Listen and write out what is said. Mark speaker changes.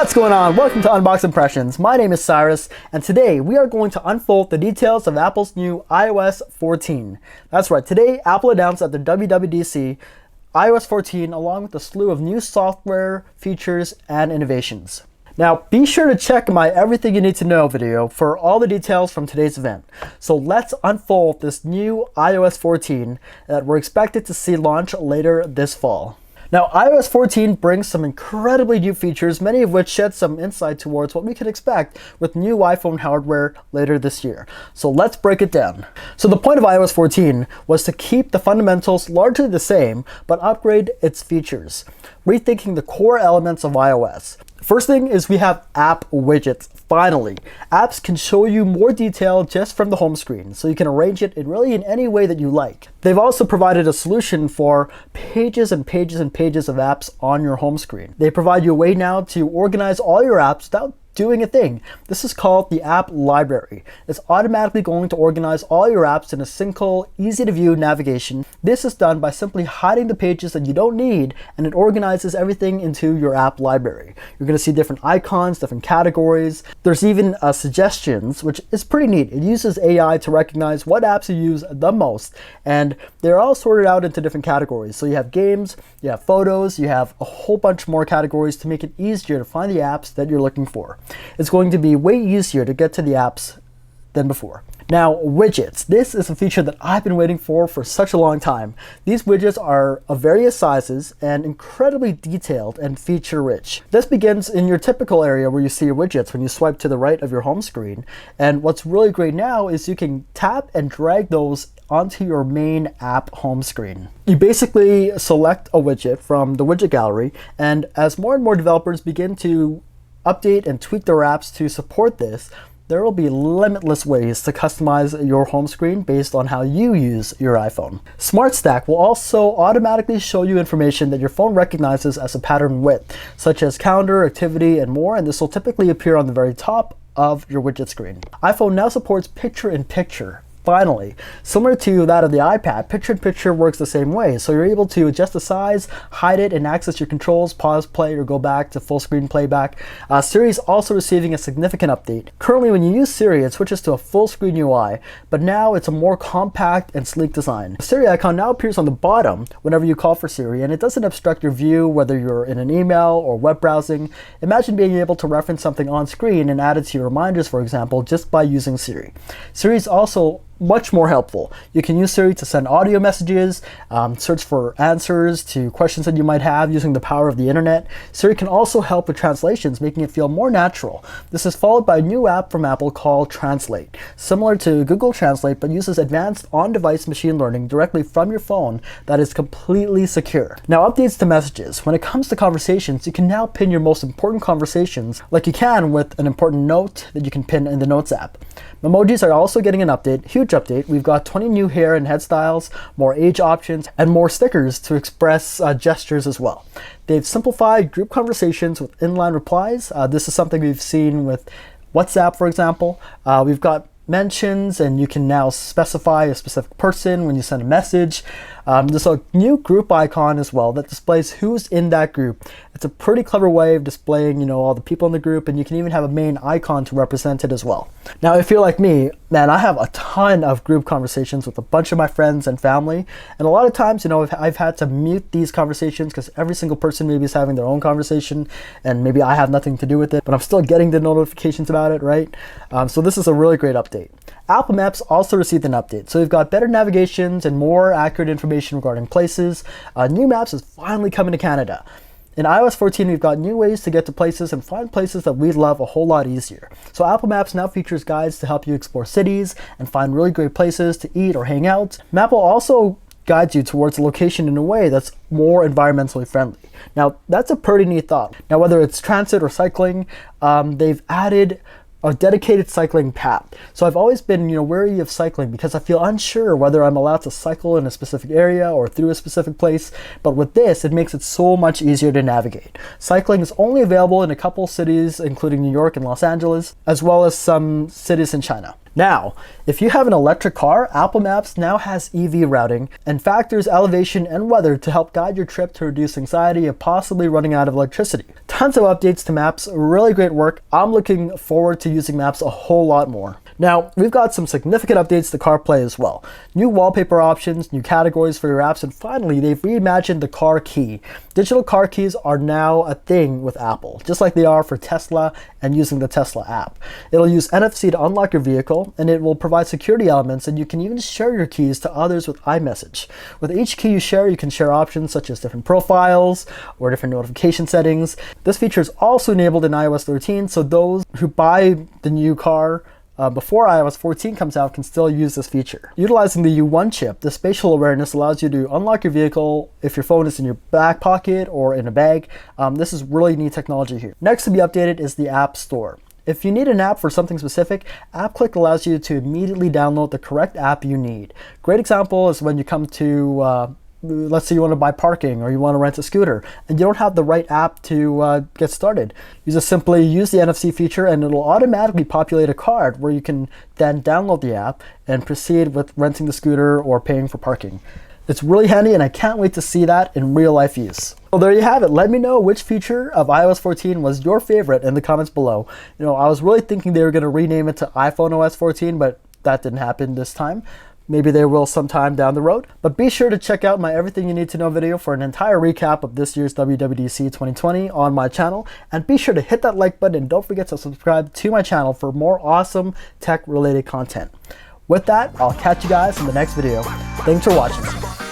Speaker 1: What's going on? Welcome to Unbox Impressions. My name is Cyrus, and today we are going to unfold the details of Apple's new iOS 14. That's right, today Apple announced at the WWDC iOS 14 along with a slew of new software, features, and innovations. Now, be sure to check my Everything You Need to Know video for all the details from today's event. So let's unfold this new iOS 14 that we're expected to see launch later this fall. Now, iOS 14 brings some incredibly new features, many of which shed some insight towards what we can expect with new iPhone hardware later this year. So let's break it down. So the point of iOS 14 was to keep the fundamentals largely the same, but upgrade its features, rethinking the core elements of iOS. First thing is we have app widgets. Finally, apps can show you more detail just from the home screen, so you can arrange it in any way that you like. They've also provided a solution for pages and pages and pages of apps on your home screen. They provide you a way now to organize all your apps without doing a thing. This is called the app library. It's automatically going to organize all your apps in a single, easy to view navigation. This is done by simply hiding the pages that you don't need, and it organizes everything into your app library. You're going to see different icons, different categories. There's even suggestions, which is pretty neat. It uses AI to recognize what apps you use the most, and they're all sorted out into different categories. So you have games, you have photos, you have a whole bunch more categories to make it easier to find the apps that you're looking for. It's going to be way easier to get to the apps than before. Now, widgets. This is a feature that I've been waiting for such a long time. These widgets are of various sizes and incredibly detailed and feature-rich. This begins in your typical area where you see your widgets when you swipe to the right of your home screen. And what's really great now is you can tap and drag those onto your main app home screen. You basically select a widget from the widget gallery, and as more and more developers begin to update and tweak their apps to support this, there will be limitless ways to customize your home screen based on how you use your iPhone. Smart Stack will also automatically show you information that your phone recognizes as a pattern width, such as calendar, activity, and more, and this will typically appear on the very top of your widget screen. iPhone now supports picture-in-picture. Finally, similar to that of the iPad, picture-in-picture works the same way. So you're able to adjust the size, hide it, and access your controls, pause, play, or go back to full screen playback. Siri is also receiving a significant update. Currently, when you use Siri, it switches to a full screen UI, but now it's a more compact and sleek design. The Siri icon now appears on the bottom whenever you call for Siri, and it doesn't obstruct your view whether you're in an email or web browsing. Imagine being able to reference something on screen and add it to your reminders, for example, just by using Siri. Siri is also much more helpful. You can use Siri to send audio messages, search for answers to questions that you might have using the power of the internet. Siri can also help with translations, making it feel more natural. This is followed by a new app from Apple called Translate, similar to Google Translate, but uses advanced on-device machine learning directly from your phone that is completely secure. Now, updates to messages. When it comes to conversations, you can now pin your most important conversations like you can with an important note that you can pin in the Notes app. Emojis are also getting an update, huge update. We've got 20 new hair and head styles, more age options, and more stickers to express gestures as well. They've simplified group conversations with inline replies. This is something we've seen with WhatsApp, for example. We've got mentions, and you can now specify a specific person when you send a message. There's a new group icon as well that displays who's in that group. It's a pretty clever way of displaying, all the people in the group, and you can even have a main icon to represent it as well. Now, if you're like me, man, I have a ton of group conversations with a bunch of my friends and family, and a lot of times, I've had to mute these conversations because every single person maybe is having their own conversation, and maybe I have nothing to do with it, but I'm still getting the notifications about it, right? So this is a really great update. Apple Maps also received an update, so we've got better navigations and more accurate information regarding places. New Maps is finally coming to Canada. In iOS 14, we've got new ways to get to places and find places that we love a whole lot easier. So Apple Maps now features guides to help you explore cities and find really great places to eat or hang out. Map will also guide you towards a location in a way that's more environmentally friendly. Now, that's a pretty neat thought. Now, whether it's transit or cycling, they've added a dedicated cycling path. So I've always been, wary of cycling because I feel unsure whether I'm allowed to cycle in a specific area or through a specific place. But with this, it makes it so much easier to navigate. Cycling is only available in a couple cities, including New York and Los Angeles, as well as some cities in China. Now, if you have an electric car, Apple Maps now has EV routing and factors elevation and weather to help guide your trip to reduce anxiety of possibly running out of electricity. Tons of updates to Maps, really great work. I'm looking forward to using Maps a whole lot more. Now, we've got some significant updates to CarPlay as well. New wallpaper options, new categories for your apps, and finally, they've reimagined the car key. Digital car keys are now a thing with Apple, just like they are for Tesla and using the Tesla app. It'll use NFC to unlock your vehicle, and it will provide security elements, and you can even share your keys to others with iMessage. With each key you can share options such as different profiles or different notification settings. This feature is also enabled in iOS 13, so those who buy the new car before iOS 14 comes out can still use this feature. Utilizing the U1 chip, the spatial awareness allows you to unlock your vehicle if your phone is in your back pocket or in a bag. This is really neat technology here. Next to be updated is the App Store. If you need an app for something specific, AppClick allows you to immediately download the correct app you need. Great example is when you come to let's say you want to buy parking or you want to rent a scooter and you don't have the right app to get started. You just simply use the NFC feature and it'll automatically populate a card where you can then download the app and proceed with renting the scooter or paying for parking. It's really handy and I can't wait to see that in real life use. Well, there you have it. Let me know which feature of iOS 14 was your favorite in the comments below. I was really thinking they were going to rename it to iPhoneOS 14, but that didn't happen this time. Maybe they will sometime down the road. But be sure to check out my Everything You Need to Know video for an entire recap of this year's WWDC 2020 on my channel. And be sure to hit that like button and don't forget to subscribe to my channel for more awesome tech-related content. With that, I'll catch you guys in the next video. Thanks for watching.